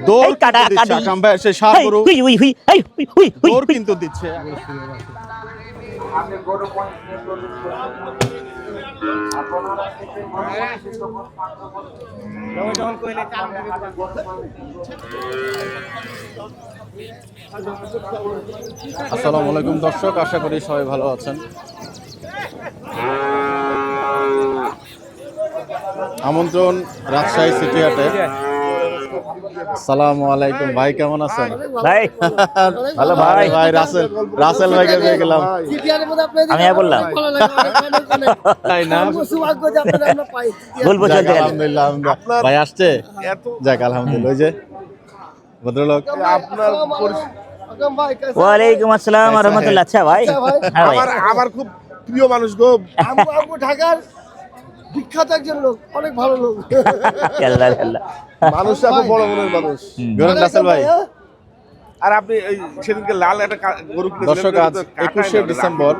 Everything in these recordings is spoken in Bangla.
দৌড় দিচ্ছে আকরাম ভাই, সে ষাঁড় গরু দৌড় কিন্তু দিচ্ছে। আসসালামু আলাইকুম দর্শক, আশা করি সবাই ভালো আছেন। আমন্ত্রণ রাজশাহী সিটি হাটে। আসসালামু আলাইকুম ভাই, কেমন আছেন? ভাই ভালো ভাই। ভাই রাসেল ভাইকে পেয়ে গেলাম। আমি বললাম তাই না? বলবো চলতে গেলে। আলহামদুলিল্লাহ ভাই আসছে, যাক আলহামদুলিল্লাহ। ওই যে ভদ্রলোক আপনার ওয়ালাইকুম আসসালাম ওয়া রাহমাতুল্লাহ। আচ্ছা ভাই, হ্যাঁ ভাই। আমার খুব প্রিয় মানুষ গো, আমগো ঢাকার বিখ্যাত একজন লোক, অনেক ভালো লোক। আল্লাহ আল্লাহ। মানুষ খুব বড় মনের মানুষ। গরম রাসেল ভাই। আর আপনি এই সেদিনকে লাল একটা গরু কিনেছিলেন। দর্শক আজ 21শে ডিসেম্বর,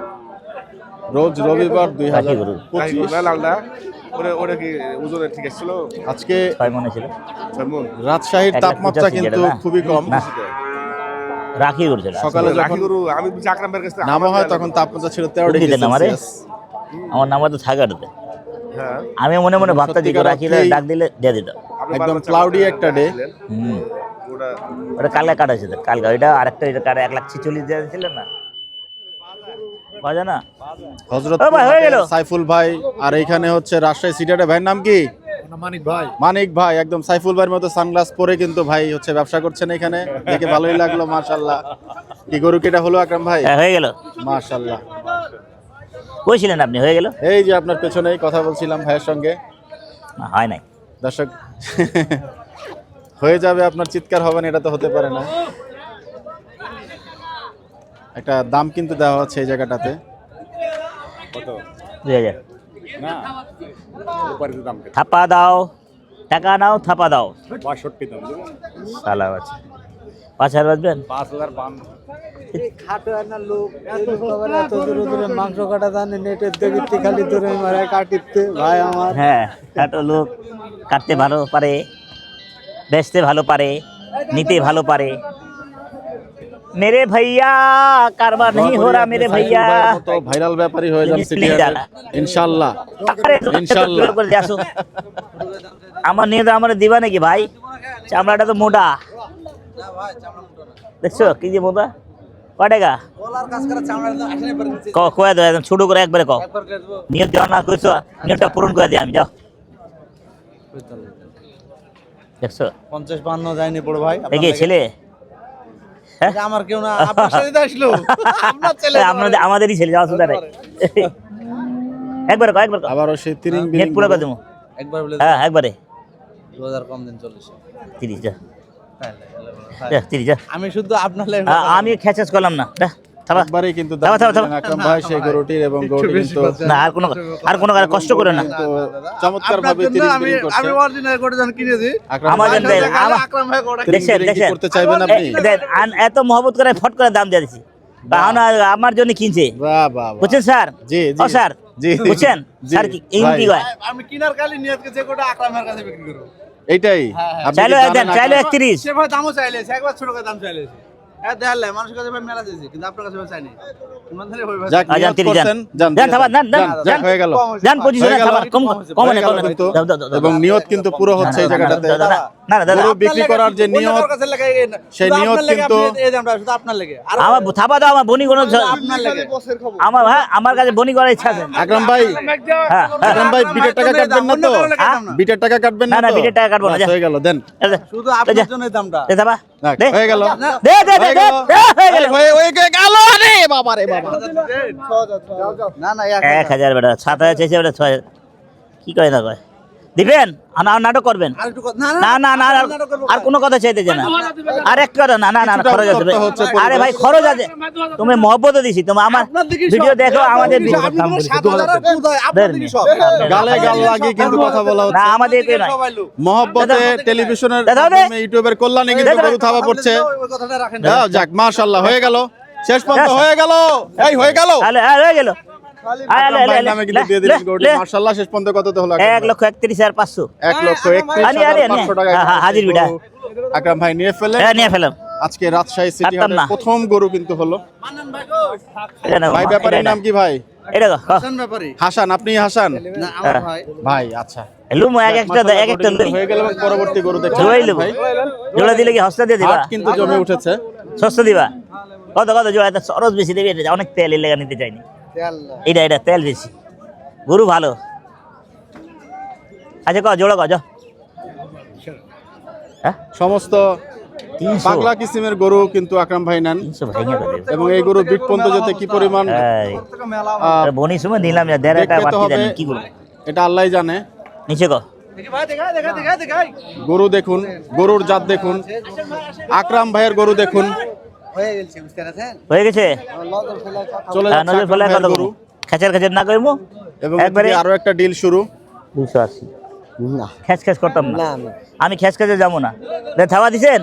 রোজ রবিবার 2025। লালটা ওটা কি ওজনে ঠিক ছিল? আজকে 6 মনে ছিল। রাজশাহীর তাপমাত্রা কিন্তু খুবই কম। রাখি করছিল সকালে যখন গরু আমি আকরাম ভাইয়ের কাছে নামা হয় তখন তাপমাত্রা ছিল 13 ডিগ্রি দিলেন আমারে? সেলসিয়াস। আমার নাম্বার তো থাকাতে হ্যাঁ, আমি মনে মনে ভাবতা দিকে রাখিলে ডাক দিলে দিয়ে দিত। একদম ক্লাউডি একটা ডে। ওটা ওটা কালকে কাটাইছে তো, কালকে ওইটা আরেকটা এটা কাটা 1,46,000 দিয়েছিল না, বাজা না হযরত ও ভাই, হয়ে গেল। সাইফুল ভাই। আর এইখানে হচ্ছে রাজশাহী সিটিতে ভাইয়ের নাম কি? মানিক ভাই। একদম সাইফুল ভাইয়ের মতো সানগ্লাস পরে কিন্তু ভাই হচ্ছে ব্যবসা করছেন এখানে, দেখে ভালোই লাগলো। মাশাআল্লাহ। কি গরু কেটা হলো আকরাম ভাই? হ্যাঁ, হয়ে গেল। মাশাআল্লাহ। কইছিলেন আপনি হয়ে গেল? এই যে আপনার পেছনেই কথা বলছিলাম ভাইয়ের সঙ্গে। না, হয় নাই। দর্শক হয়ে যাবে, আপনার চিৎকার হবে না এটা তো হতে পারে না। একটা দাম কিন্তু দেওয়া হচ্ছে এই জায়গাটাতে। কত? 2000 না, উপরে দাম কত? থাপা দাও, টাকা নাও, থাপা দাও। 62 দাম দেব। সালা আছে 5,000 বাজবেন। 5052। খাটো না লোক এত দূরে দূরে মাংস কাটা জানে, নেটের দেখতে খালি দূরে মারে কাটিতে ভাই আমার। হ্যাঁ, খাটো লোক কাটতে ভালো পারে, বেচতে ভালো পারে, নিতে ভালো পারে। মেরে ভাইয়া কারবার नहीं हो रहा मेरे भैया। তো ভাইরাল ব্যাপারী হয়ে যান সিটি হাটে ইনশাআল্লাহ। আরে ইনশাআল্লাহ। করে দিয়ে আসো। আমার নিয়ে তো আমার দিবা নাকি ভাই? চামড়াটা তো মোটা, দেখছো কি যে মোটা। কয়টাকা কয়ে দাও, একদম ছোট করে একবারে কও। নিয়ত দেওয়া না কইছো, নিয়তটা পূরণ করে দিই আমি। যাও, দেখছো 50-52 যায়নি বড় ভাই। দেখি ছেলে, হ্যাঁ আমার কেউ না, আপনার সাথে তো আসলো আপনার ছেলে। আমাদেরই ছেলে, যাওয়া সুদা নাই। একবার কও, একবার কও। আবারও সেই তিরিং নেট বিরিং পুরো করে দেবো। একবার বলে হ্যাঁ, একবারে 2000 কম দিন 40। 30 যা, যা 30 যা। আমি শুধু আপনার লাগে আমি খেচাস করলাম না, যা থাবা। একবারেই কিন্তু থাবা, থাবা, থাবা। আকরাম ভাই সেই গরুটির, এবং গরুটি কিন্তু না, আর কোনো কষ্ট করে না। তো চমৎকার ভাবে তিরিং বিরিং করছে। আমি অরিজিনাল কোটে জান কিনেছি। আকরাম আমার ভাই জন্য আকরাম ভাই কোটে তিরিং দেখছেন, বিরিং কি দেখছেন? করতে চাইবেন আপনি? এত মহব্বত করে ফট করে দাম দিয়ে দিছি, আমার জন্য কিনছে, বাহ বাহ বাহ। বুঝছেন স্যার? জি জি ও স্যার, জি জি। বুঝছেন জি, স্যার? কি এই ভাই। কি কয়? আমি কিনার কালি নিয়তকে যে কোটে আকরামের কাছে বিক্রি করব। এইটাই আপনি চাইলো কি জানেন চাইলো আকরাম- 31। সে ভাই দামও চাইলেছে, একবার ছোট করে দাম চাইলেছে। হ্যাঁ দেখালে মানুষের কাছে ভাই মেলা দিয়েছি, কিন্তু আপনার কাছে ভাই চাইনি। ইমান ধরে ভাই যাক, যান, নিয়ত 30 যান। করছেন, যান, যান, থাবা, যান, যান, যান, যান। হয়ে গেল। যান, 25 হয়ে গেল। কম কম হয়ে গেল কম কিন্তু। দাও, দাও, দাও, এবং দাও। নিয়ত কিন্তু পুরো হচ্ছে এই জায়গাটাতে। না, না, না, দাদা, গরু বিক্রি করার যে নিয়ত, সেই নিয়ত কিন্তু এই দামটা শুধু আপনার লাগে। আর আমার থাবা দাও, আমার বনি কোনো আপনার লাগে। আমার, হ্যাঁ, আমার কাছে বনি করার ইচ্ছা আছে। আকরাম ভাই, হ্যাঁ, আকরাম ভাই বিটের টাকা কাটবেন না তো? হ্যাঁ? বিটের টাকা কাটবেন না, না না, তো? বিটের টাকা কাটবো না, বাস, যা। হয়ে গেল, দেন। শুধু আপনার জন্য এই দামটা। দে থাবা, যাক, দে। হয়ে গেল। দে, দে, দে, হয়ে দে, গেল। দে, হয়ে গেল। হয়ে গেল রে বাবা রে বাবা। না না 1000 বেটা, 7000 চাইছে বেটা, 6000 কি কয় না কয় দিবেন? নাটক করবেন? আর একটু কথা- না না না, আর কোনো কথা চাইতেছে না। আর এক কথা, না না না, কিছুটা খরচ আছে। উত্তপ্ত হচ্ছে পরিবেশ। আরে ভাই, খরচ আছে। তুমি মহব্বত দিছি, তুমি আমার আপনার দিকে ভিডিও সব। দেখো, আমাদের আপনি ভিডিও তো 7,000 আর কোথায়? আপনার দিকে সব। গালে গাল লাগিয়ে কিন্তু কথা বলা না, হচ্ছে। আমাদের এতে নয়। সবাই লোক। মহব্বতে টেলিভিশনের দাদা, দাদা। মাধ্যমে ইউটিউবের কল্যাণে কিন্তু দাদা, গরু থাবা পড়ছে। ওই কথাটা রাখেন। যাক, মাশাআল্লাহ, হয়ে গেল, শেষ পর্যন্ত হয়ে গেল। এই হয়ে গেল। তাহলে হয়ে গেল। আকরাম ভাইয়ের নামে কিন্তু দিয়ে দিলেন গরুটি মাশাআল্লাহ। শেষ পর্যন্ত কততে হলো? 1,31,500 1,31,500 টাকা হাজির বিড়া আকরাম ভাই নিয়ে ফেলেন। নিয়ে ফেলাম আজকে রাজশাহী সিটি পারতাম হাটের না। প্রথম গরু কিন্তু হলো। এটা নাও, ভাই ব্যাপারীর এটা নাম কি ভাই? এটা গো হাসান। আপনি হাসান? ভাই আচ্ছা, লুমো এক একটা লই হয়ে গেল। এবং পরবর্তী গরু দেখতে জোড়াই লব ভাই, জোড়া দিলে কি হস্তা দিয়ে দিবা? হাট কিন্তু জমে উঠেছে। সস্তা দিবা কত কত জোড়া? এটা খরচ বেশি দেবে, এটা অনেক তেল এর লেগা নিতে চাইনি। এটা তেল বেশি, গরু ভালো। আচ্ছা ক জোড়া ক যাও। হ্যাঁ সমস্ত 300 পাগলা কিসিমের গরু কিন্তু আকরাম ভাই নেন। 300 ভাঙে করে দেব। এবং এই গরু বিট পর্যন্ত যেতে কি পরিমাণ এই বনি সময় নিলাম না, দেড় টাকা দেখতে তো বাড়তি হবে, দেন কি করব? এটা আল্লাহই জানে। নিচে ক গরু দেখুন, গরুর জাত দেখুন, আকরাম ভাইয়ের গরু দেখুন। হয়ে গেছে। চলে নজর যাচ্ছে ফেলে আকরাম কত ভাইয়ের গরু। খেচার খেচার না কইমু এবং একবারে এদিকে আরো একটা ডিল শুরু। 280 না খেচ করতাম না আমি, খেচ যাবো না। থাবা দিছেন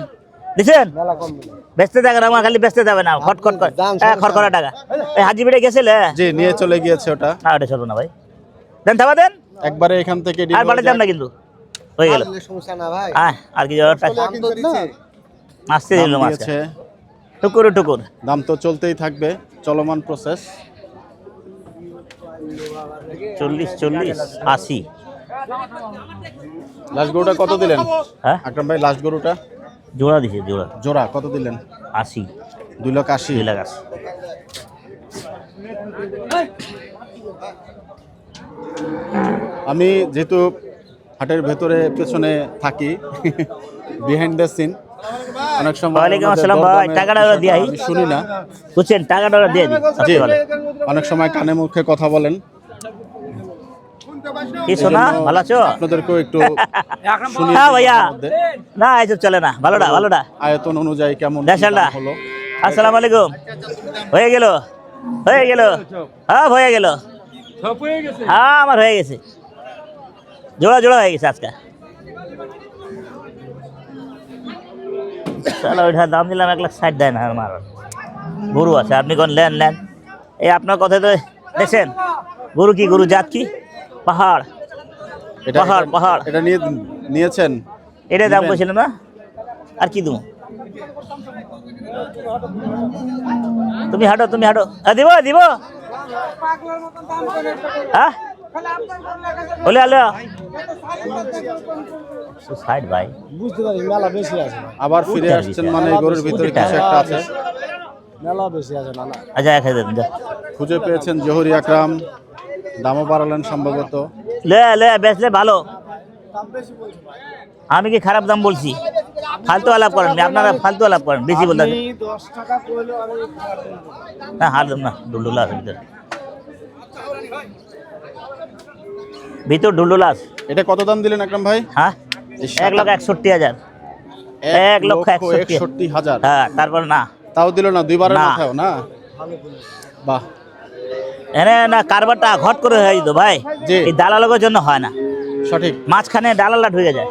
বেচতে থাকে না আমার, খালি বেচতে যাবে না, খটখট করে খড়খড়া টাকা। এই হাজি বেড়ে গেছিল জি, নিয়ে চলে গিয়েছে ওটা। না ওটা চলো না ভাই, দেন থাবা দেন। একবারে এখান থেকে ডিল আর বাড়ি যান না কিন্তু হয়ে গেল। আর কি আসতে দিল মাছ দিয়েছে। টুকুর দাম তো চলতেই থাকবে, চলমান প্রসেস। 40 80 লাস্ট গরুটা কত দিলেন হ্যাঁ আকরাম ভাই? লাস্ট গরুটা জোড়া দিছে জোড়া জোড়া কত দিলেন? 80 2,80,000। 2 লাখ 80। আমি যেহেতু হাটের ভেতরে পেছনে থাকি, বিহাইন্ড দ্য সিন, অনেক সময় ওয়ালাইকুম আমাদের আসসালাম ভাই, দরদামের টাকাটা ওরা দিয়ে আই। আমি শুনি না। বুঝছেন টাকাটা ওরা দিয়ে দিই। জি, অনেক সময় কানে মুখে কথা বলেন। কি শোনা ভালো আছো? আপনাদেরকেও একটু শুনিয়ে হ্যাঁ দিই ভাইয়া, মাঝে মধ্যে। না এইসব চলে না। ভালোটা আয়তন অনুযায়ী কেমন কি দেশালটা। দাম হলো। আসসালামু আলাইকুম। হয়ে গেল হ্যাঁ হয়ে গেল। হ্যাঁ আমার হয়ে গেছে, জোড়া হয়ে গেছে আজকে। চলো ওইটার দাম দিলাম 1,60,000 দেয় না আমার। গরু আছে, আপনি কোন নেন। এই আপনার কথা তো দেখছেন, গরু কি গরু জাত কি? পাহাড় পাহাড়। এটা নিয়েছেন? এটাই দাম বলছিলাম না, আর কি তুমি হাঁটো দিব হ্যাঁ বলে আলো সাইড ভাই। বুঝতে পারি মেলা বেশি আছে, আবার ফিরে আসছেন মানে গরুর ভিতরে কিছু একটা আছে। মেলা বেশি আছে না। আচ্ছা 1,000 দেন। খুঁজে পেয়েছেন জহুরি আকরাম, দামও বাড়ালেন সম্ভবত। বেচলে ভালো। আমি কি খারাপ দাম বলছি? ফালতু আলাপ করেন, আপনারা ফালতু আলাপ করেন, বেশি বলতে। 10 টাকা কইলো আমি না হার দাম না, ডুলডুলা আছে ভিতর ডুলডুলা আছে। এটা কত দাম দিলেন আকরাম ভাই? হ্যাঁ এই 1,61,000। 1,61,000। হ্যাঁ তারপর না তাও দিল না, দুইবারের না। মাথায়ও না। বাহ, এনে না কারবারটা ঘট করে হয়ে যেত ভাই। জি। এই দালালের জন্য হয় না, সঠিক। মাঝখানে দালালটা ঢুকে যায়।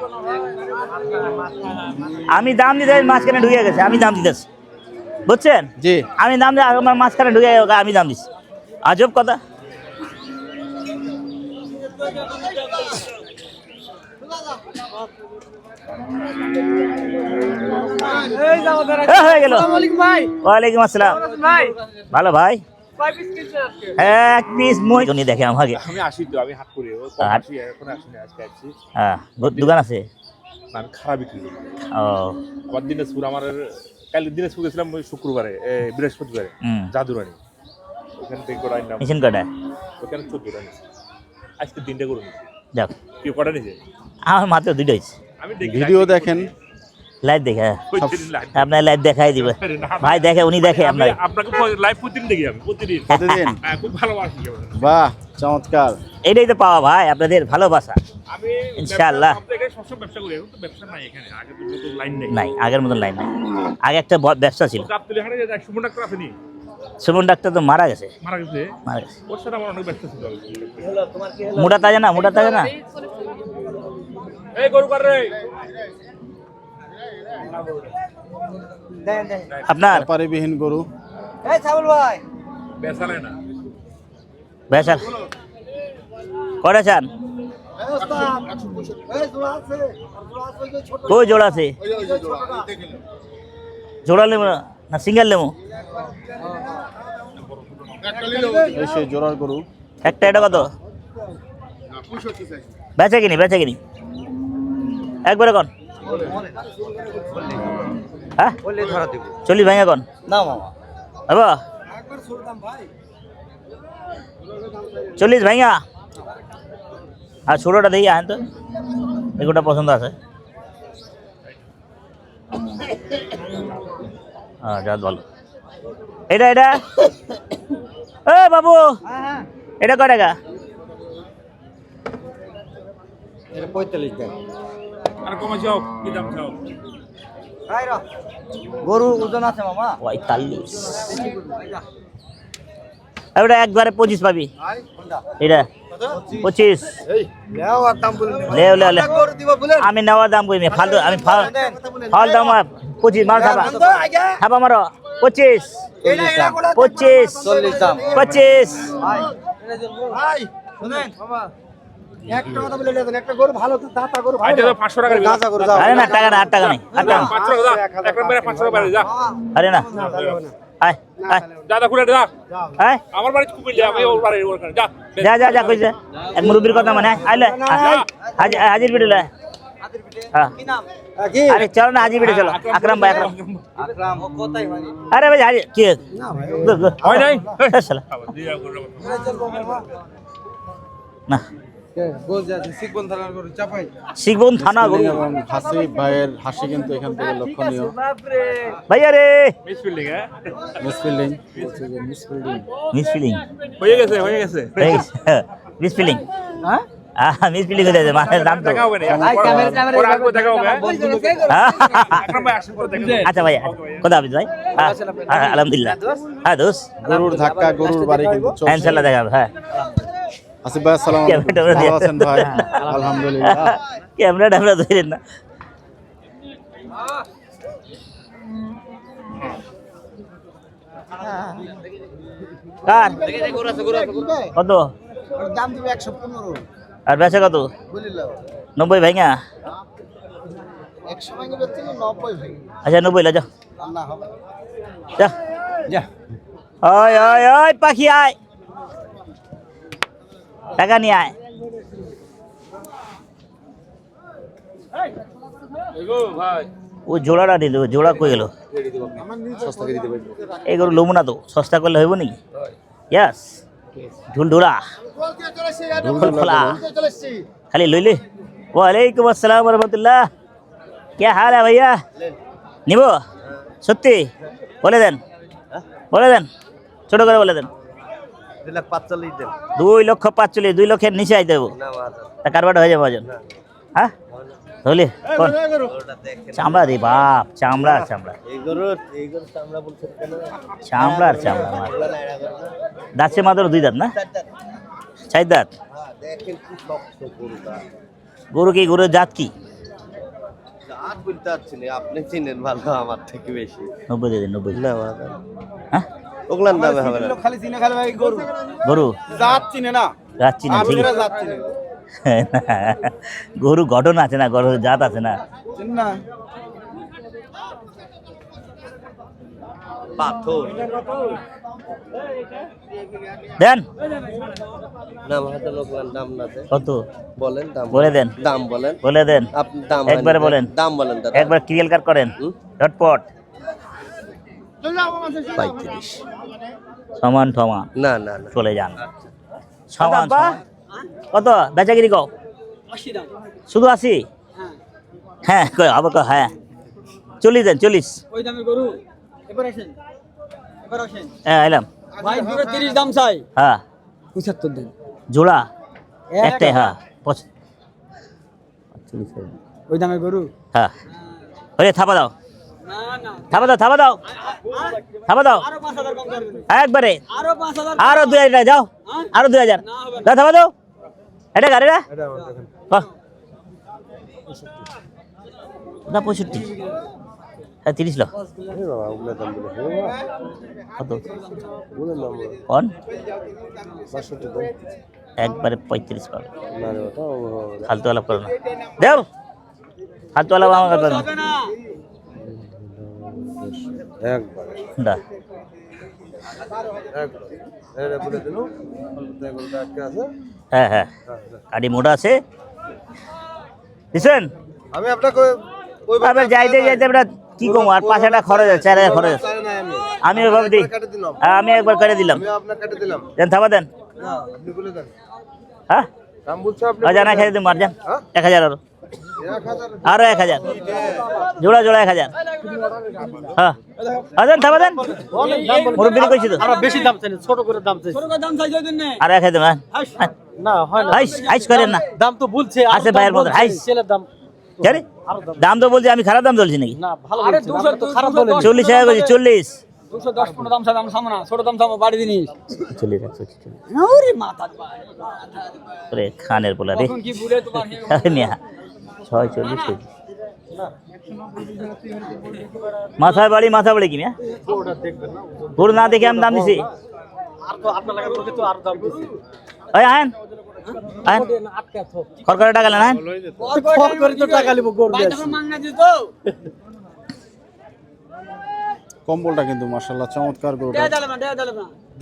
আমি দাম দিতে মাঝখানে ঢুকে গেছে, আমি দাম দিতেছি, বুঝছেন? জি, আমি দাম দিয়ে আমার মাঝখানে ঢুকে আমি দাম দিচ্ছি, আজব কথা। হয়ে গেল। ওয়ালাইকুম আসসালাম। ভালো ভাই, এক পিস মই জনি দেখে আমাকে। আমি আসি তো, আমি হাট করি এখন আসিনি, আজকে আসছি। হ্যাঁ দোকান আছে। আমি খারাপ বিক্রি করি। ও আবার দিনাজপুর, আমার কাল দিনাজপুর গেছিলাম ওই শুক্রবারে, বৃহস্পতিবারে জাদুরানি, ওখান থেকে করে আনলাম। মিশন কটা? ওখানে 14টা নিয়েছি, আজকে 3টা করে নিয়েছি। যাক কি কটা নিয়েছে? আমার মাত্র 2টা হয়েছে। আমি দেখি ভিডিও দেখেন। লাইভ দেখে প্রতিদিন live দেখি। আপনার লাইভ দেখাই দিবে ভাই, দেখে উনি দেখে আপনার। আপনাকে লাইভ প্রতিদিন দেখি, আমি প্রতিদিন। প্রতিদিন? হ্যাঁ, খুব ভালোবাসি আমার। বাহ, চমৎকার। এটাই তো পাওয়া ভাই, আপনাদের ভালোবাসা। আমি ইনশাআল্লাহ। সবসময় ব্যবসা করি, এখন তো ব্যবসা নাই এখানে, আগে তো মতো লাইন নেই। নাই, আগের মতন লাইন নাই। আগে একটা ব্যবসা ছিল। গাবতলী হাটে যে সুমন ডাক্তার আসেনি, সুমন ডাক্তার তো মারা গেছে। মারা গেছে। ওর সাথে আমার অনেক ব্যস্ত ছিল। মোটা তাজা না এই গরু কার রে? আপনার ব্যাপারীবিহীন গরু। বেচালে না। বেচার কটা চান? কই জোড়া আছে? জোড়া নেবো না সিঙ্গেল নেবো? এই সেই জোড়ার গরু। একটা এটা কত? বেচা কিনি একবারে কন। হ্যাঁ 40 ভাঙা কন না মামা বাবা 40 ভাঙা। আর ছোটটা দেখি আহেন তো, এগুলোটা পছন্দ আছে। হ্যাঁ যা ভালো। এটা এ বাবু এটা কয় টাকা? 45 টাকা। আর কমে যাও, কি দাম চাও? গরু ওজন আছে মামা 45। এটা একবারে 25 পাবি। এটা 25। লে আমি নেওয়ার দাম কই ফালতু, আমি ফাল দাম 25 মাল খাবা খাবা মারো 25 25 40 দাম 25। একটা কথা বলে দেন, একটা গরু ভালো দাতা গরু ভালো। আচ্ছা 500 টাকা দিবি। গাঁজা গরু যাও। আরে না টাকা না, 8 টাকা নেই, 8 টাকা 500 টাকা দাও, এক নম্বরে 500 টাকা যা। আরে না আয় আয় যা দা ঘুরে যা। আয় আমার বাড়ি কুমিল্লা, আমি ওর বাড়ি ওখানে যা। যা কইছে এক মুরব্বির কথা মানে আইলে হাজির ভিডিও লে। হ্যাঁ কি আরে চলো না হাজির ভিডিও চলো। আকরাম ভাই আকরাম আকরাম ও কোথায় ভাই আরে ভাই হাজির কি হয় নাই? শালা না শিখবন থানা গরু এবং হাসিব ভাইয়ের হাসি কিন্তু এখান থেকে লক্ষণীয়। ভাইয়া রে মিস ফিল্ডিং মিসফিল্ডিং মিসফিলিং হয়ে গেছে মিসফিলিং মিসফিলিং হয়ে যাচ্ছে মানে দাম তো। দেখা হবে না। ওর আগে দেখা হবে। আকরাম ভাই আসুন করে দেখা। আচ্ছা ভাই কথা হাফিজ ভাই। আলহামদুলিল্লাহ। হ্যাঁ দোষ গরুর ধাক্কা গরুর বাড়ি কিন্তু চলছে। ইনশাআল্লাহ দেখা হবে। হ্যাঁ আসিফ ভাই আসসালামু আলাইকুম, ভালো আছেন ভাই? আলহামদুলিল্লাহ। ক্যামেরাটা আমরা ধরেন না। কার কত দাম দিবে 115। আর বেচা কত? বলিলাম 90 ভাইঙা। 100 ভাঙে বেচতে 90 ভাঙে। আচ্ছা 90 লা যাও না হবে। যা ওই পাখি আয়, টাকা নিয়ে আয়। এগো ভাই ও জোড়াটা নিল, জোড়া কই গেল? এই গরু লমু না তো, সস্তা করলে হইব নাকি? ইয়াস ঢুলঢুলা ঢুলফুলা খালি লইলে। ওয়ালাইকুম আসসালাম রহমতুল্লাহ, কে হাল है भैया? নিব সত্যি? বলে দেন ছোট করে বলে দেন। 2,45,000 দেন 2,45,000, 2 লক্ষের নিচে আইতে দেবো। না বাজার তা কারবারটা হয়ে যাবে ওজন। হ্যাঁ ধরলি কোন ওটা দেখেন চামড়া রে বাপ, চামড়া এই গরু চামড়া বলছেন কেন চামড়া দাঁতছে মাত্র 2 দাঁত না 4 দাঁত? হ্যাঁ দেখেন কি শক্ত গরুটা গরু কি, গরুর জাত কি? আর বলতে পারছি না, আপনি চিনেন ভালো আমার থেকে বেশি। 90 দিয়ে দেন, 90 না বাজার হ্যাঁ ওগুলার দামে হবে না। খালি চিনে খালি ভাই গরু গরু জাত চিনে না। জাত চিনা ঠিক আপনারা জাত চিনে গরু গঠন আছে না, গরুর জাত আছে না। চিন না। পাথর দেন না বাজার ওগুলার দাম না দেন কত বলেন দাম বলে দেন, দাম বলেন বলে দেন আপনি দাম একবারে বলেন, দাম বলেন দাদা একবার ক্লিয়ার কাট করেন ঝটপট। 35 সমান সমান না না না চলে যান সমান সমান। কত বেচাগিরি কও? 80 দাম। শুধু 80? হ্যাঁ কই আবার কয় হ্যাঁ 40 দেন, 40। ওই দামে গরু। এবার আসেন। হ্যাঁ এলাম ভাই পুরো 30 দাম চাই। হ্যাঁ 75 দেন। জোড়া একটাই? হ্যাঁ 45। ওই দামে গরু। হ্যাঁ ওরে থাপা দাও, না না থাপা দাও, থাপা দাও, থাপা দাও আরো 5000 কম করে দেন। একবারে। আরো 5000 আরো 2000 যাও, আরো 2000 দাও, থাপা দাও। এটা গাড়ি না না 65 হ্যাঁ 30 লাখ কত কোন একবারে 35 পাবে ফালতু আলাপ করো না দেও ফালতু আলাপ আমার করো না দা হ্যাঁ হ্যাঁ গাড়ি মোটা আছে দিছেন আমি আপনাকে আবার যাইতে যাইতে আমরা কি কম আর 5 টাকা খরচ আছে 4 টাকা খরচ আছে আমি ওইভাবে দিই আমি একবার করে দিলাম আমি আপনাকে কেটে দিলাম দেন থাবা দেন না আপনি বলে দেন হ্যাঁ দাম বলছো আপনি জানা খাই দিন মার যান 1000 আরো 1000 জোড়া জোড়া 1000 হ্যাঁ আদেন থাবা দেন মুরব্বি কইছি তো আমরা বেশি দাম চাই ছোট করে দাম চাই ছোট করে দাম চাই দেন না আর 1000 দেন না হয় না আইস করেন না দাম তো বলছে আছে ভাইয়ের মধ্যে আইস ছেলের দাম জানি দাম তো বলছি আমি খারাপ দাম বলছি নাকি না ভালো আরে 200 তো খারাপ বলেন 40 টাকা কইছি 40 210 15 দাম চাই দাম সামনা ছোট দাম সামনা বাড়ি দিনিস 40 রাখছো ওরে মাথা রে খানের পোলা রে তখন কি বলে তোমার মিয়া 640 কেজি মাথা বাড়ি কি মিয়া পুরো না দেখে আমি দাম দিছি আর তো আপনার লাগা তোকে তো আর দাম দিছি ওই আহেন আহেন আটকা তো খরকরে টাকা নেন আহেন খর করে তো টাকা লিব গরু দিছি মাংনা দিত কম্বলটা কিন্তু মাশাআল্লাহ চমৎকার গরুটা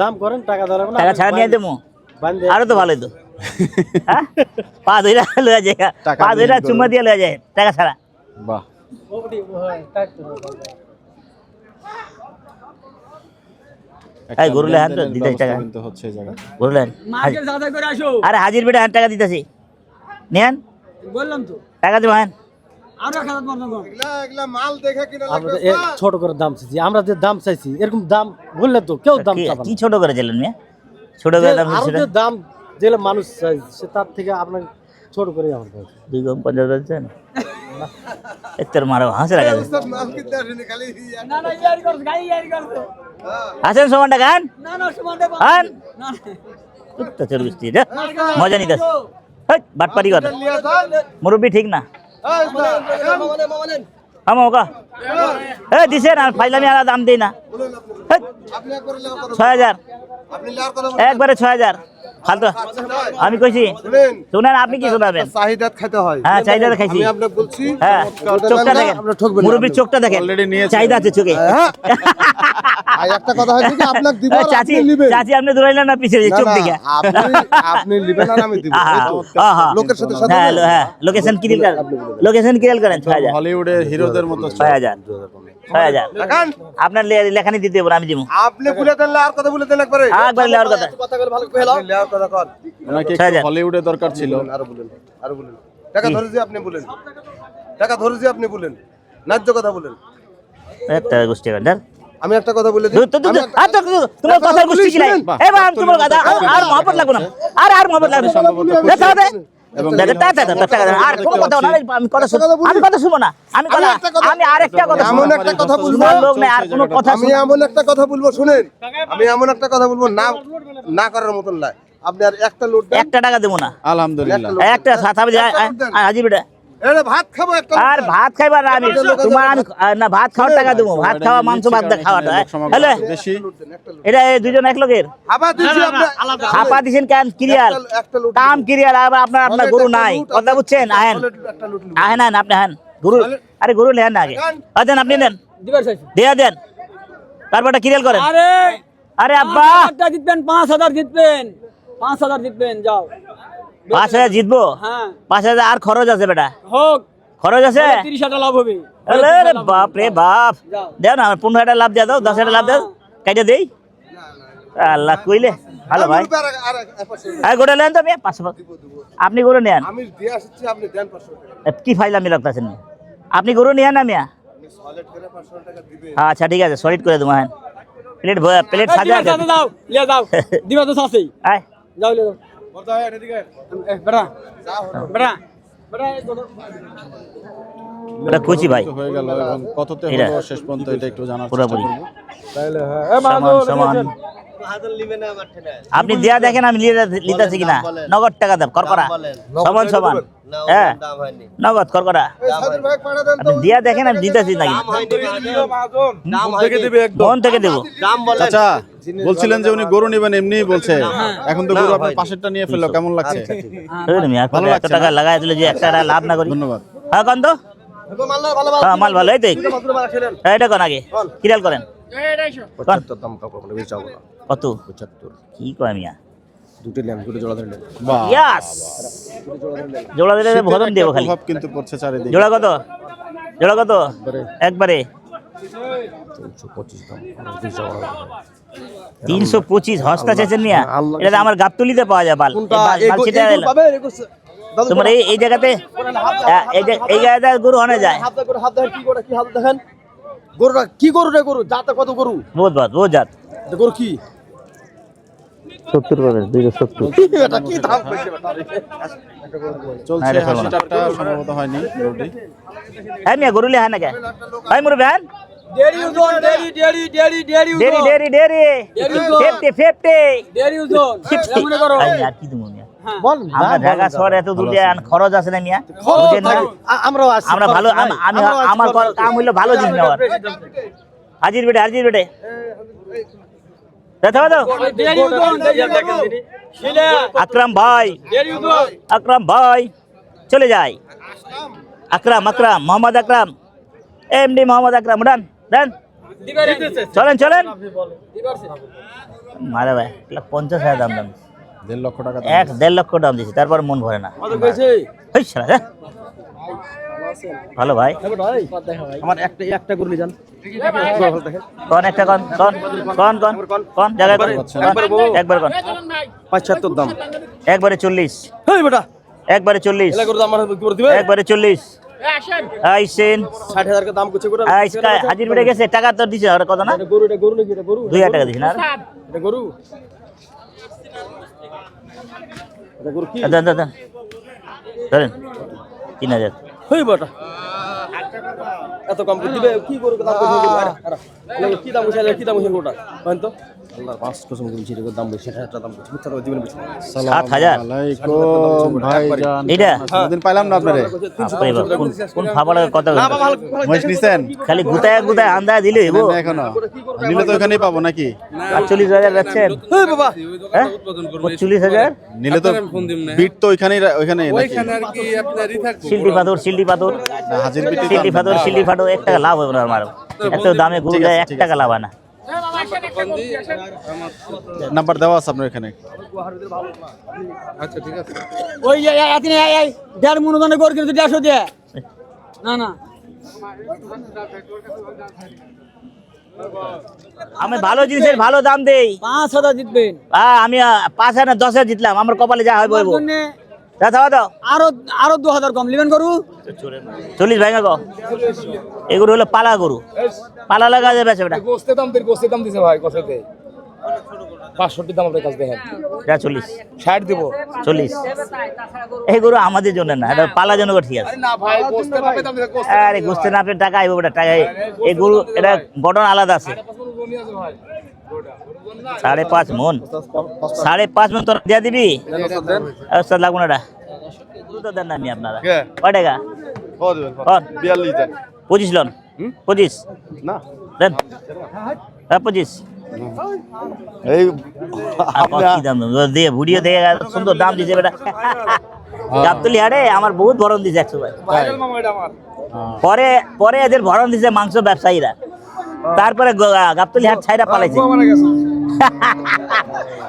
দাম করেন টাকা দিলাম না টাকা ছাড়া নিয়ে দেবো আরো তো ভালোই তো হ্যাঁ পা ধইরা লয়ে যায় পা ধইরা চুম্মা দিয়ে লয়ে যায় টাকা ছাড়া বাহ এই গরু লেহান তো দিতে টাকা কিন্তু হচ্ছে এই জায়গা গরু লেহান মার্কেট যাতা করে আসো আরে হাজির বেটা টাকা দিতেছি নেন বললাম তো টাকা দেবো হ্যাঁ আরো 1000 বন্ধ কর এগুলা মাল দেখে কিনা আমরা ছোট করে দাম চাইছি আমরা যে দাম চাইছি এরকম দাম বললে তো কেউ দাম চাবে কি ছোট করে ছিলেন মিয়া ছোট করে দাম আর যে দাম দিলে মানুষ চাই সে তার থেকে আপনার ছোট করে আমার কাছে 2 কম 50 দিচ্ছেন এত্তর মারো হাসে রাখা মাল কিনতে আসেনি খালি না না ইয়ারি করছ গাই ইয়ারি করছ আসেন সমানটা গান না না সমানটা আন না তো চল বৃষ্টি রে মজা নিতাস হট বাটপারি কর মুরব্বি ঠিক না আমা ওকা এ দিছেন আর ফাইলামি আর দাম দেই না আপনি একবার লেও করো 6000 আপনি লেয়ার কথা একবারে 6000 ফালতু আমি কইছি শুনেন শুনেন আপনি কি শোনাবেন চাহিদাত খেতে হয় হ্যাঁ চাহিদা দেখাইছি আমি আপনাকে বলছি হ্যাঁ চোখটা দেখেন আপনি ঠকবেন মুরব্বির চোখটা দেখেন অলরেডি নিয়েছে চাহিদা আছে চোখে আর একটা কথা হচ্ছে কি আপনাকে দিব আর চাচি আপনি নেবেন চাচি আপনি দৌড়াইলেন না পিছে চোখ না, দিকে আপনি আপনি নেবেন আর আমি দিব এই তো। লোকের সাথে সাথে হ্যাঁ হ্যাঁ লোকেশন ক্লিয়ার করেন লোকেশন ক্লিয়ার করেন 6000 হলিউডের হিরোদের মতো 6000 দেখান আপনার লেখানি দিতে হবে আমি দিব আপনি বলে দেন আর কথা বলে দেন একবারে একবার লেওয়ার কথা কথা বলে ভালো কইলাম লেয়ার কথা কর ওনাকে 6000 হলিউডে দরকার ছিল আর বলেন টাকা ধরেছি আপনি বলেন টাকা ধরেছি আপনি বলেন ন্যায্য কথা বলেন একটা গোষ্ঠী করেন আমি একটা কথা বলে দিই তোমার কথা গোষ্ঠী কি নাই এবার আমি তোমার কথা আর মহব্বত লাগবে না আর মহব্বত লাগবে দেখা হবে এবং আর কোনো কথা না আমি কথা শুনবো না আমি আরেকটা কথা এমন একটা কথা বলবো শোনার লোক নাই আর কোনো কথা আমি এমন একটা কথা বলবো শুনেন আমি এমন একটা কথা বলবো না না করার মতন না আপনি আর একটা লোড দেন একটা টাকা দেবো না আলহামদুলিল্লাহ একটা সাথে হাজি বেটা এরে ভাত খাবো একটা আর ভাত খাইবার না আমি তোমার আমি না ভাত খাওয়ার টাকা দেবো ভাত খাওয়া মাংস ভাত খাওয়াটা হ্যালো বেশি এটা এই দুজন এক লোকের আবার দিছি আপনি ছাপা দিছেন কেন ক্লিয়ার একটা লোড কাম ক্লিয়ার আবার আপনার গরু নাই কথা বুঝছেন আহেন একটা লোড আহেন আপনি আহেন গরু আরে গরু নেন না আগে দেন আপনি নেন দিবার চাইছি দিয়ে দেন তারপরটা ক্লিয়ার করেন আরে আরে আব্বা 5000 জিতবেন 5000 জিতবেন 5000 জিতবেন যাও 5000 জিতবো হ্যাঁ 5000 আর খরচ আছে বেটা হোক খরচ আছে 30000 লাভ হবে আরে রে বাপ রে বাপ দেও না 15000 লাভ দিয়ে দাও 10000 লাভ দাও কাইটা দেই আল্লাহ কইলে ভালো ভাই এই গোটা নেন তো 500 আপনি গরু নেন আমি দিয়ে আসছি আপনি দেন 500 টাকা কি ফাইলামি লাগতাছেন আপনি গরু নিয়ে না মিয়া সলিড করে 500 টাকা দিবে আচ্ছা ঠিক আছে সলিড করে দেবো হ্যাঁ প্লেট সাজা দাও লিয়ে যাও দিবা তো সাসেই আয় যাও লিয়ে যাও বড় আয় এদিকে বেড়া বেড়া বেড়া এটা কচি ভাই হয়ে গেল এবং কততে হলো শেষ পর্যন্ত এটা একটু জানার চেষ্টা পুরোপুরি করব তাইলে হ্যাঁ সমান সমান আপনি দিয়া দেখেন আমি লিতেছি কিনা। নগদ টাকা দেব করকরা সমান সমান। হ্যাঁ নগদ করকরা আপনি দিয়া দেখেন আমি দিতেছি নাকি মন থেকে দেবো। আচ্ছা বলছিলেন যে উনি গরু নেবেন এমনি বলছে, এখন তো গরু আপনার পাশেরটা নিয়ে ফেললো, কেমন লাগছে? ভালো এত লাগছে টাকা লাগাই দিল যে একটা লাভ না করি। ধন্যবাদ। হ্যাঁ কন তো হ্যাঁ মাল ভালো এই তো এটা কোন আগে কিরাল করেন কত কি কয় মিয়া বাহ, ইয়াস জোড়া দিলে ভজন দেবো খালি। প্রভাব কিন্তু পড়ছে চারিদিকে। জোড়া কত জোড়া কত একবারে 325 হস্তা চেয়েছেন মিয়া। এটা আমার গাবতলিতে পাওয়া যায় বাল তোমার এই জায়গাতে এই জায়গাতে গরু অনে যায় গরুটা কি গরু রে? গরু জাতে কত গরু? বহুত জাত গরু কি 70 পাবে 270 এটা কি দাম কইছে চলছে না, এটা চলবে না। 80 টাকা সম্ভবত হয়নি গরুটি। হ্যাঁ মিয়া গরু লে হয় না কে ভাই মোর ভ্যান ডেরি উজন ডেরি ডেরি ডেরি উজন এমন করো আর কি তুমি মিয়া আমরা ঢাকা শহরে এত দূর দিয়ে খরচ আছে না মিয়া বুঝেন না আমরাও আছি। আমরা ভালো আমি আমার কাম হইলো ভালো জিনিস নেওয়ার। হাজির বেটে দেখা দাও ডেরি উজন শিলা আকরাম ভাই চলে যায়। আকরাম মোহাম্মদ আকরাম এমডি মোহাম্মদ আকরাম ডান চলেন মারা ভাই 50,000 দাম 1.5 লক্ষ টাকা 1.5 লক্ষ দাম দিছি তারপর মন ভরে না। এই শালা, হ্যাঁ। ভালো ভাই আমার একটা গরু নিয়ে যান। কোন একটা কোন জায়গায় একবার কোন 75 দাম। একবারে 40 হেই বেটা একবারে 40 এলা গরু দাম আমার কি করে দিবে? একবারে 40 আইসেন 60,000 টাকা দাম কইছে গরু। আইসকা হাজির বেড়ে গেছে টাকা তো দিছে আর কত না এটা গরু নাকি? এটা গরু 2000 টাকা দিছে না এটা গরু এটা গরু কি? দেন ধরেন 3000 হেই বেটা এত কম করে দিবে? কি গরু দাম কইছে গরু? আরে কি দাম কইছে? কি দাম কইছে গরুটা বলেন তো? আল্লাহর পাঁচ কসম কইছে এর দাম বেশি 60,000 দাম কইছে। মিথ্যা কথা দিবেন বেশি। 7000 আলাইকুম ভাইজান। এটা দিন পাইলাম না আপনারে। আপনি বাবা, কোন ফাবড়ার কথা না বাবা মহিষ নিছেন খালি গুতায় আন্দা দিলে নেন না এখনো? নিলে তো ওখানেই পাবো নাকি? 48,000 যাচ্ছেন হেই বাবা হ্যাঁ 45,000 নিলে তো বিট তো ওইখানেই নাকি? শিল্ডি পাথর না, হাজির বিট শিল্ডি পাথর 1 টাকা লাভ হবে না আমার। এত দামে গরু দেয় 1 টাকা লাভ হয় না। নাম্বার দেওয়া আছে আপনার এখানে। ওই এতিনে এই দেড় মনোদনে গরু কিন্তু 150 দিয়ে না আমি ভালো জিনিসের ভালো দাম দেই। 5,000 জিতবেন আমি 5 না 10 জিতলাম আমার কপালে যা হয় বলবো। দাও আরো 2000 কম লিবেন গরু 40 ভাঙা গো। এগুলো হলো পালা গরু, পালা লাগা যাবে বেটা। গোস্তের দাম দিছে ভাই কততে 65 দাম আপনার কাছে দেখেন। 40 60 দেব 40 এই গরু আমাদের জন্য না, এটা পালা জন্য ঠিক আছে। না ভাই গোস্তের দাম দিছে আরে গোস্তে না আপনি টাকা আইবো বেটা টাকা। এই গরু এটা গঠন আলাদা আছে। 5.5 মন 5.5 মন তোর দিয়া দিবি লাগবো না। এটা গরু তো দেন না আমি আপনারা কয় টাকা 42 দেন 25 লন 25 না দেন 25 এই কি দাম দিয়ে ভিডিও দেখে সুন্দর দাম দিছে বেটা। গাবতলি হাটে আমার বহুত ভরণ দিছে 100 ভাই। পরে এদের ভরণ দিছে মাংস ব্যবসায়ীরা। তারপরে গাবতলি হাট ছাইরা পালাইছে।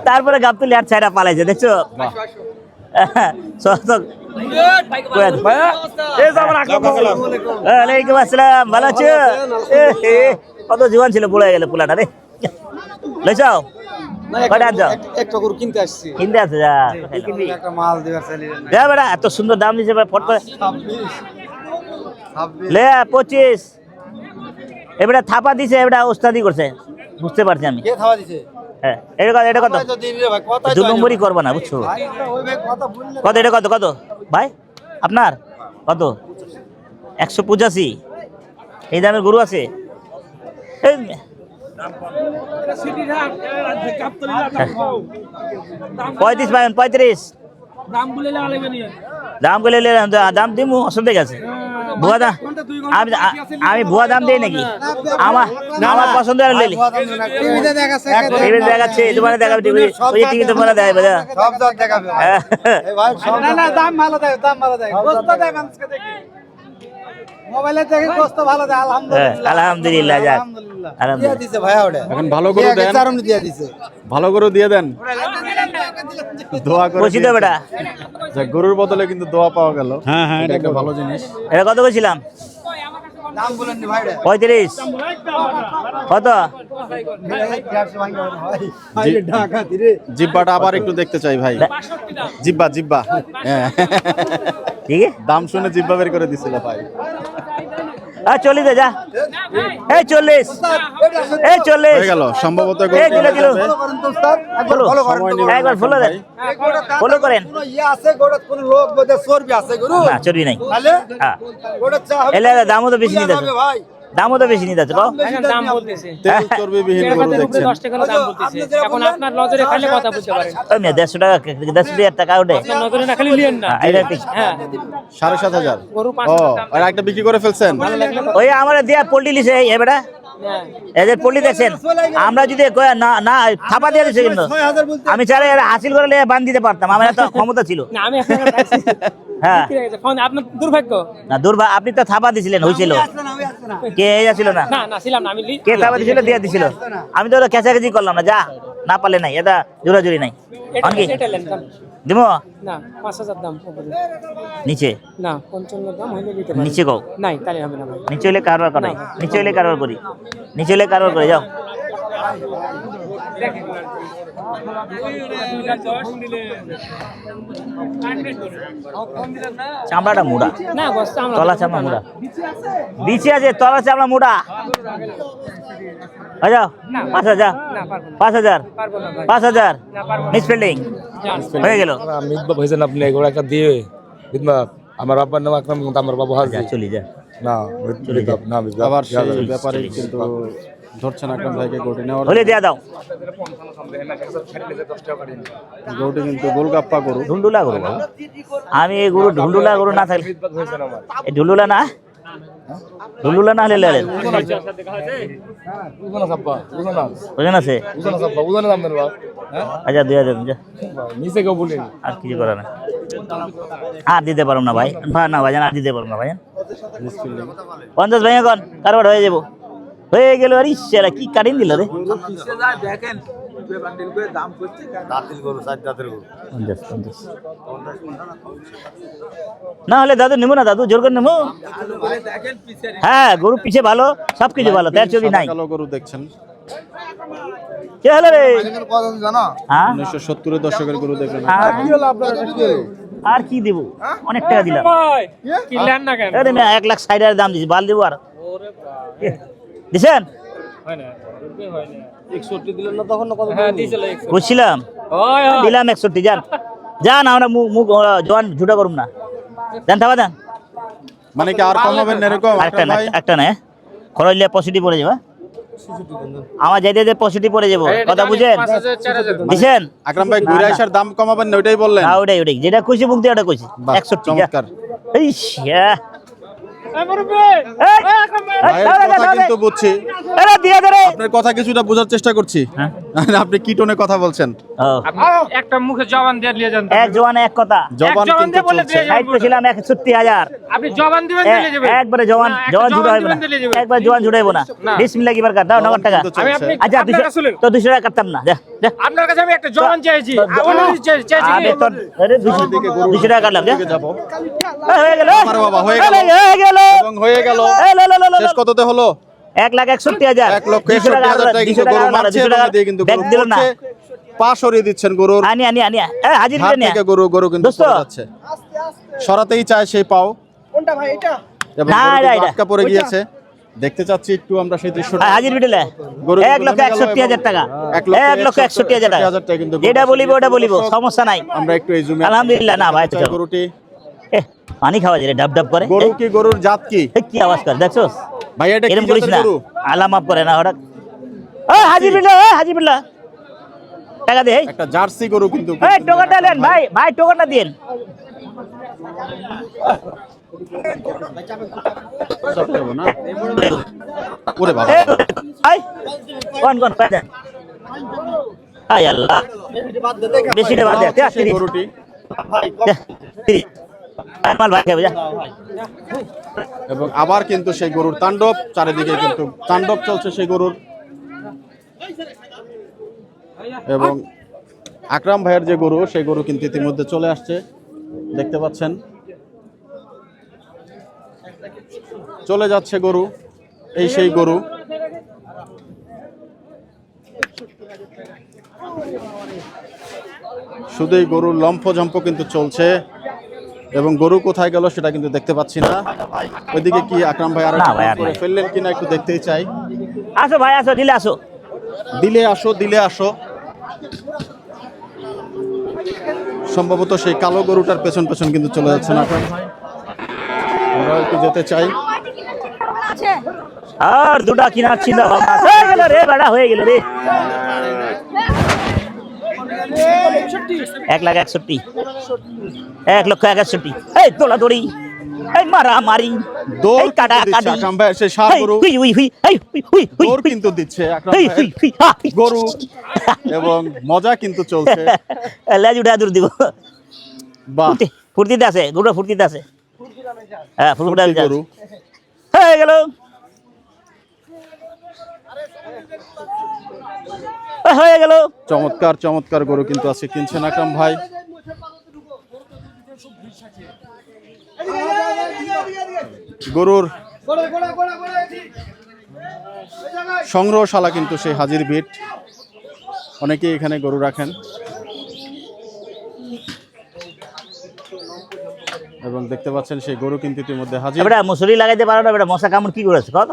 তারপরে গাবতলি হাট ছাইরা পালাইছে দেখছো। ওয়ালাইকুম আসসালাম, ভালো আছো? কত জীবন ছিল বুড়ে গেল পোলাটা রে। লইছাও কয়টা আনছো? একটা গরু কিনতে আসছি। কিনতে আছে যা একটা মাল দিবার চাইলেন না। যা বেটা এত সুন্দর দাম দিছে ফট করে লে 25। এবারে থাপা দিছে, এবারে ওস্তাদি করছে বুঝতে পারছি আমি। কে খাওয়া দিছে? হ্যাঁ এটা কত তো দিন রে ভাই কথা 2 নম্বরই করবা না বুঝছো। ওই ভাই কথা বললে কত এটা কত ভাই আপনার কত? 185 এই দামের গরু আছে? 35 পাবেন 35 দাম বলে দাম দিমু অসুবিধা গেছে ভুয়া দাম আমি ভুয়া দাম দেই নাকি আমার আমার পছন্দ আর লইলি টিভি দেখাচ্ছে তোমার দেখাবে টিভি ওই টিভি তোমার দেখাবে বাজা সব দর দেখাবে না না দাম ভালো দেয় গোস্ত দেয় মানুষকে দেখি মোবাইলে দেখে গোস্ত ভালো দেয় আলহামদুলিল্লাহ যাক আলহামদুলিল্লাহ দিছে ভাইয়া ওটা এখন ভালো করে দেন, চারমনি দিয়ে দিছে ভালো করে দিয়ে দেন, দোয়া করে বসি তো দিয়েছেন। বেটা যাক, গরুর বদলে কিন্তু দোয়া পাওয়া গেল। হ্যাঁ, এটা একটা ভালো জিনিস। এটা কত কইছিলাম দাম বলেন নি ভাইরা 35 কত ভাই ঢাকা দিরে জিব্বাটা আবার একটু দেখতে চাই ভাই। জিব্বা হ্যাঁ, ঠিক আছে দাম শুনে জিব্বা বের করে দিছিল ভাই। 40 দে যা এই 40 এই 40 হয়ে গেল সম্ভবত গরু এই দিলো, দিলো। কেনা যাবে। করেন তো উস্তাদ একবার ফলো ফলো করেন সময় তো নিবেন একবার ফলো দেন ফলো করেন কোনো ইয়ে আছে গোড়া কোনো লোক বোধে চর্বি আছে গরু না চর্বি নাই তাহলে হ্যাঁ গোড়া চা হবে এলে দামও তো বেশি নিতে হবে ভাই দামও তো বেশি নিতে কও দাম বলতেছে তেল চর্বি বিহীন গরু দেখছেন। 10 টাকা দাম বলতেছে এখন আপনার নজরে খালি কথা বলতে পারেন ওই মেয়ে 150 টাকা 100 টাকা উঠে আপনার নজরে না খালি লিয়েন না এটা ঠিক হ্যাঁ 7,500। গরু ও 500 দাম আর একটা বিক্রি করে ফেলছেন। ওই আমার দিয়া পোল্ট্রি লিছে এই বেটা হ্যাঁ এদের পোল্ট্রি দেখছেন আমরা যদি না না থাপা দিয়ে দিছে কিন্তু 6000 বলতে আমি চাইলে এরা হাসিল করে বান দিতে পারতাম আমার এত ক্ষমতা ছিল না আমি আপনার কাছে হ্যাঁ ফোন আপনার দুর্ভাগ্য না আপনি তো থাপা দিছিলেন হয়েছিল আসলে না ওই আসলে না কে যাচ্ছিল না না না ছিলাম না আমি কে থাপা দিছিল দিয়ে দিছিল আমি তো কেঁচাকেচি করলাম না যা না পারলে নাই এটা জোরাজুরি নাই এটা অনকি সেটেলেন কাম দিমো না 5000 দাম উপরে নিচে না 55 দাম হইলে দিতে পারি নিচে কও নাই তাহলে হবে না ভাই নিচে হলে কারবার করাই নিচে হলে কারবার করি নিচে হলে কারবার করে যাও চামড়াটা মোড়া না বস আমরা তলা চামড়া মোড়া বিচে আছে তলা চামড়া মোড়া যাও 5,000 না পারবো না 5,000 পারবো না ভাই 5,000 না পারবো না মিস ফিল্ডিং হয়ে গেল মিতবাব হয়েছেন আপনি এগুলো একটা দিয়ে মিতবাব আমার আব্বার নাম আকরাম কিন্তু আমার বাবু হাজি যা চলি যা না মিতবাব না মিতবাব আবার সেই ব্যাপারে কিন্তু ধরছেন আকরাম ভাইকে গরুটি নেওয়ার। হলে দিয়া দাও গরুটি কিন্তু গোলগাপ্পা গরু। ঢুন্ডুলা গরু বাবু। আমি এই গরু ঢুন্ডুলা গরু না থাকলে এই ঢুন্ডুলা না ঢুন্ডুলা না হলে লেলেন উজানা সাব্বা উজানা বুঝেন আছে উজানা সাব্বা উজানা নাম দেন বাপ হ্যাঁ আচ্ছা 2000 যা নিচে কেউ বলেন আর কিছু করে না আর দিতে পারবো না ভাই না ভাইজান আর দিতে পারবো না ভাইজান 50 ভাইয়া কন কারবার হয়ে যাবো হয়ে গেল আর ইচ্ছা কি কাটিং দিল রে দেখেন দাম করছে দাঁতিল গরু সাত দাঁতের গরু 50 না হলে দাদু নেবো না দাদু জোর করে নেবো দেখেন পিছে হ্যাঁ গরু পিছে ভালো সবকিছু ভালো তার ছবি নাই কালো গরু দেখছেন। কে হলো রে কথা জানো হ্যাঁ 1970 এর দশকের গরু দেখলেন। আর- হলো আপনার আর কি দিব অনেক টাকা দিলাম ভাই কি লেন না কেন আরে 1,60,000 দাম দিছি বাল দিব আর দিছেন হয় না হয় না 61 দিলেন না তখন কত হ্যাঁ দিছিল 100 বুঝছিলাম ওই ওই দিলাম 61 যান যান আমরা মুখ জোয়ান ঝুটা করুম না জান থাবা দেন মানে কি আর কমাবেন না এরকম আরেকটা আকরাম না ভাই? একটা না খরচলে পজিটিভ পড়ে যাবে আমার যাইতে যে পজিটিভ পড়ে যাবো কথা বুঝেন 5000 4000 দিছেন আকরাম ভাই ঘুরে আসার দাম কমাবেন না ওইটাই বললেন। না ওটাই যেটা কইছি মুখ দিয়ে ওটা কইছি বাহ, 61 যা চমৎকার। এই শিয়া এই মুরব্বি এই ভাইয়ের কথা কিন্তু বুঝছি, আরে দিয়ে দে রে আপনার কথা কিছুটা বোঝার চেষ্টা করছি। হ্যাঁ। আপনি কি টোনে কথা বলছেন? ও একটা মুখে জবান দিয়ে নিয়ে যান এক জওয়ান এক কথা জবান জবান কিন্তু দিয়ে বলে চলছে। দিয়ে যান। সাইড ছিলাম 61,000 আপনি জবান দিবেন দিলে যাবে একবারে জওয়ান না, একটা জওয়ান ছুটাইব না দিবেন দিলে যাবে। একবার জওয়ান ছুটাইব না না। বিসমিল্লাহ কিবার কাট দাও জবান নগদ টাকা কিন্তু আমি চলছে। আপনি আচ্ছা আপনার কাছে শুনেন। তো 200 টাকা কাটতাম না যা যা আপনার কাছে আমি একটা জবান চাইছি চাইছি আমি তো আরে 200 টাকা কাটলাম যা দিকে যাবো। হয়ে গেল আমার বাবা, হয়ে গেল। হয়ে গেল এবং হয়ে গেল। এই লে, লে, লে, লে, শেষ কততে হলো? 1,61,000 1,61,000 টাকা কিন্তু গরু মারছে, এবং দিয়ে কিন্তু ব্যাগ গরু দিল না পড়ছে। পা সরিয়ে দিচ্ছেন গরুর আনি হাজির হাত নিয়ে থেকে গরু কিন্তু দোস্ত। পড়ে যাচ্ছে। সরাতেই চায় সেই পাও কোনটা ভাই এটা এবং না, গরু কিন্তু এটা। আটকা পড়ে গিয়েছে। দেখতে চাচ্ছি একটু আমরা সেই দৃশ্যটা। হাজির বিটেলে গরু 1,61,000 টাকা 1,61,000 টাকা কিন্তু যেটা বলিব ওটা বলিব সমস্যা নাই আমরা একটু এই জুমে আলহামদুলিল্লাহ, না ভাই, চাই গরুটি। পানি খাওয়া যায় ডাব ডাব করে গরু কি গরুর জাত কি? কি আওয়াজ করে দেখছোস ভাই এটা কি এরকম করিস জাতের না গরু? আল্লাহ মাফ করে না হঠাৎ হাজি বিল্লা হাজি বিল্লা টাকা দে একটা জার্সি গরু কিন্তু এই টোকনটা দেন ভাই ভাই টোকনটা দেন না ওরে বাবা এই কোন পায় দেন আয় আল্লাহ বেশি বাদ দে সেই গরুটি মাল ভাই খাবে যা এবং আবার কিন্তু সেই গরুর তাণ্ডব, চারিদিকে কিন্তু তাণ্ডব চলছে সেই গরুর। এবং আকরাম ভাইয়ের যে গরু, সেই গরু কিন্তু ইতিমধ্যে চলে আসছে, দেখতে পাচ্ছেন চলে যাচ্ছে গরু, এই সেই গরু। শুধু এই গরুর লম্ফঝম্প কিন্তু চলছে এবং গরু কোথায় গেল সেটা কিন্তু দেখতে পাচ্ছি না। ওইদিকে কি আকরাম ভাই আরো না ভাই, আর করে নাই। ফেললেন কিনা একটু দেখতেই চাই। আসো ভাই আসো দিলে আসো দিলে আসো, দিলে আসো। সম্ভবত সেই কালো গরুটার পেছন পেছন কিন্তু চলে যাচ্ছে না। আমরা একটু যেতে চাই। আর দুটা কিনার চিন্তা ভাবনা হয়ে গেল রে বাড়া হয়ে গেল রে 1,61,000 1,61,000 এই তোলা দড়ি এই মারা মারি দৌড় এই কাটা কিন্তু দিচ্ছে কাটি আকরাম ভাই, সেই ষাঁড় গরু হুই হুই হুই এই হুই হুই হুই দৌড় কিন্তু দিচ্ছে আকরাম হুই ভাই হুই হুই গরু এবং মজা কিন্তু চলছে। লেজ উঠে দূর দিব বাহ, ফুর্তিতে আছে গরুটা ফুর্তিতে আছে হ্যাঁ ফুর্তিতে ফুর্তি গরু। হয়ে গেল হয়ে গেল চমৎকার চমৎকার গরু কিন্তু আজকে কিনছেন আকরাম ভাই। গরুর সংগ্রহশালা কিন্তু সেই হাজির বিট, অনেকেই এখানে গরু রাখেন এবং দেখতে পাচ্ছেন সেই গরু কিন্তু ইতিমধ্যে হাজির। এবারে মুসুরি লাগাইতে পারো না, এবারে মশা কামড় কি করেছে কত